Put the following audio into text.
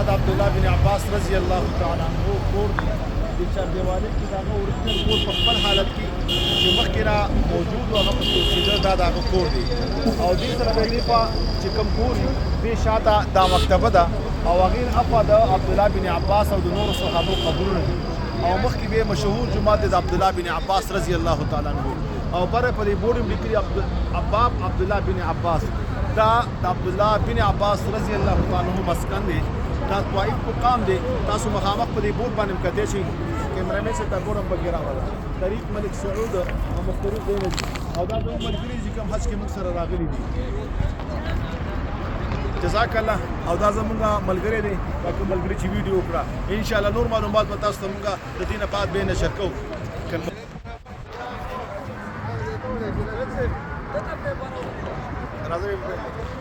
دا د عبدالله بن عباس رضی الله تعالی عنہ کور دی د چاردیوالۍ کې د هغه اوریجنل کور په خپل حالت کې چې مخکې را موجود و هغه پکې اوسېده دا د هغه کور دی او دې سره به دې خوا چې کوم کور وي دې شاته دا مکتبه ده او هغې اخوا د عبدالله بن عباس او د نورو صحابو قبرونه دي او مخکې به مشهور جومات دی د عبدالله بن عباس رضی الله تعالی عنہ او بره په دې بورډ هم لیکلي اباب عبدالله بن عباس دا د عبدالله بن عباس رضی الله تعالی عنہ مسکن دی دا طائف مقام دی تاسو مخامخ په دې بورډ باندې کتلی شئ کیمرامین سے ته ګورم پکې راغله طریق ملک سعود او مختلف ځایونه دي او دا زموږ ملګري چې کوم حج کې موږ سره راغلي دي جزاک الله او دا زموږ ملګری دی دا کوم ملګري چې ویډیو وکړه انشاءالله نور معلومات به تاسو ته موږ د دې نه بعد به نشر کوو راځئ